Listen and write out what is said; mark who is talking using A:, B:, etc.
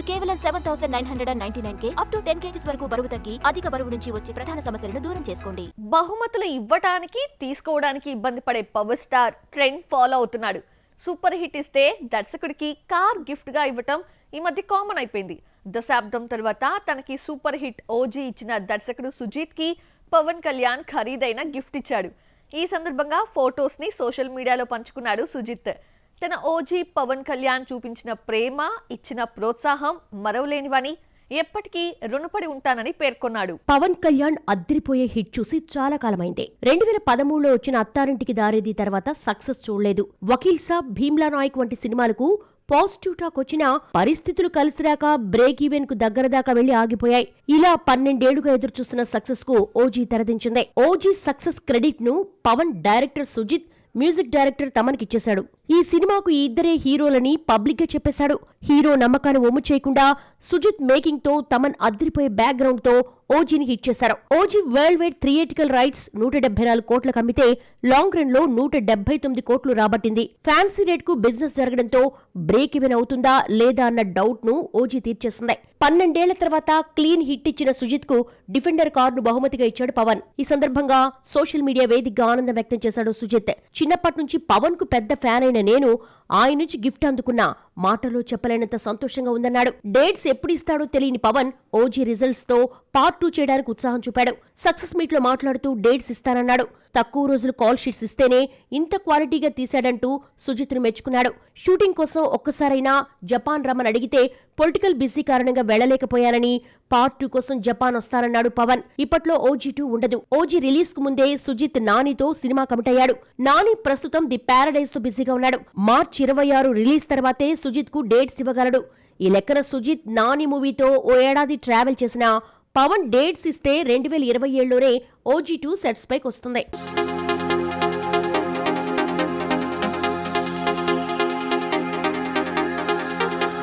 A: కేవలం 7,999K up to 10 kgs వరకు బరువు తగ్గి అధిక బరువు నుంచి వచ్చే ప్రధాన సమస్యలను దూరం చేసుకోండి.
B: బహుమతులు ఇవ్వడానికి తీసుకోవడానికి ఇబ్బంది పడే పవర్ స్టార్ ట్రెండ్ ఫాలో అవుతున్నాడు. సూపర్ హిట్ ఇస్తే దర్శకుడికి కార్ గిఫ్ట్ గా ఇవ్వటం ఈ మధ్య కామన్ అయిపోయింది. దశాబ్దం తర్వాత తనకి సూపర్ హిట్ ఓజీ ఇచ్చిన దర్శకుడు సుజీత్ కి పవన్ కళ్యాణ్ ఖరీదైన గిఫ్ట్ ఇచ్చాడు. ఈ సందర్భంగా ఫొటోస్ ని సోషల్ మీడియాలో పంచుకున్నాడు సుజిత్. తన ఓజీ పవన్ కళ్యాణ్ చూపించిన ప్రేమ, ఇచ్చిన ప్రోత్సాహం మరవలేనివని, ఎప్పటికీ రుణపడి ఉంటానని పేర్కొన్నాడు.
C: పవన్ కళ్యాణ్ అద్దిరిపోయే హిట్ చూసి చాలా కాలమైంది. 2013లో వచ్చిన అత్తారింటికి దారేది తర్వాత సక్సెస్ చూడలేదు. వకీల్ సాబ్, భీమ్లా నాయక్ వంటి సినిమాలకు పాజిటివ్ టాక్ వచ్చినా పరిస్థితులు కలిసిరాక బ్రేక్ ఈవెన్ కు దగ్గర దాకా వెళ్లి ఆగిపోయాయి. ఇలా 12 ఏళ్లుగా ఎదురుచూస్తున్న సక్సెస్ కు ఓజీ తెరదించింది. ఓజీ సక్సెస్ క్రెడిట్ ను Pawan director Sujeeth, music director తమన్కిచ్చేశాడు. ఈ సినిమాకు ఈ ఇద్దరే హీరోలని పబ్లిక్ గా చెప్పేశాడు. హీరో నమ్మకాన్ని ఒమ్ము చేయకుండా సుజిత్ మేకింగ్ తో తమన్ అద్దిరిపోయే బ్యాక్గ్రౌండ్ తో ఓజీని హిట్ చేశారు. OG world wide theatrical rights 174 కోట్లకు అమ్మితే లాంగ్ రన్ లో 179 కోట్లు రాబట్టింది. ఫ్యాన్సీ రేట్ కు బిజినెస్ జరగడంతో బ్రేక్ ఈవెన్ అవుతుందా లేదా అన్న డౌట్ ను ఓజీ తీర్చేసింది. 12 ఏళ్ల తర్వాత క్లీన్ హిట్ ఇచ్చిన సుజిత్ కు డిఫెండర్ కారును బహుమతిగా ఇచ్చాడు పవన్. ఈ సందర్భంగా సోషల్ మీడియా వేదికగా ఆనందం వ్యక్తం చేశాడు సుజిత్. చిన్నప్పటి నుంచి పవన్ కు పెద్ద ఫ్యాన్ అయిన నేను ఆయన నుంచి గిఫ్ట్ అందుకున్నా మాటలో చెప్పలేనంత సంతోషంగా ఉందన్నాడు. డేట్స్ ఎప్పుడు ఇస్తాడో తెలియని పవన్ ఓజీ రిజల్ట్స్ తో పార్ట్ 2 చేయడానికి ఉత్సాహం చూపాడు. సక్సెస్ మీట్ లో మాట్లాడుతూ డేట్స్ ఇస్తానన్నాడు. తక్కువ రోజులు కాల్ షీట్స్ ఇస్తేనే ఇంత క్వాలిటీగా తీశాడంటూ సుజిత్ను మెచ్చుకున్నాడు. షూటింగ్ కోసం ఒక్కసారైనా జపాన్ రమ్మని అడిగితే పొలిటికల్ బిజీ కారణంగా వెళ్లలేకపోయానని, పార్ట్ 2 కోసం జపాన్ వస్తానన్నాడు పవన్. ఇప్పట్లో ఓజీ 2 ఉండదు. ఓజీ రిలీజ్ కు ముందే సుజిత్ నానితో సినిమా కమిట్ అయ్యాడు. నాని ప్రస్తుతం ది ప్యారడైజ్ తో బిజీగా ఉన్నాడు. మార్చి 26 రిలీజ్ తర్వాతే సుజిత్ కు డేట్స్ ఇవ్వగలడు. ఈ లెక్కన సుజిత్ నాని మూవీతో ఓ ఏడాది ట్రావెల్ చేసిన పవన్ డేట్స్ ఇస్తే 2027లోనే ఓజీ 2 సెట్స్ పైకి వస్తుంది.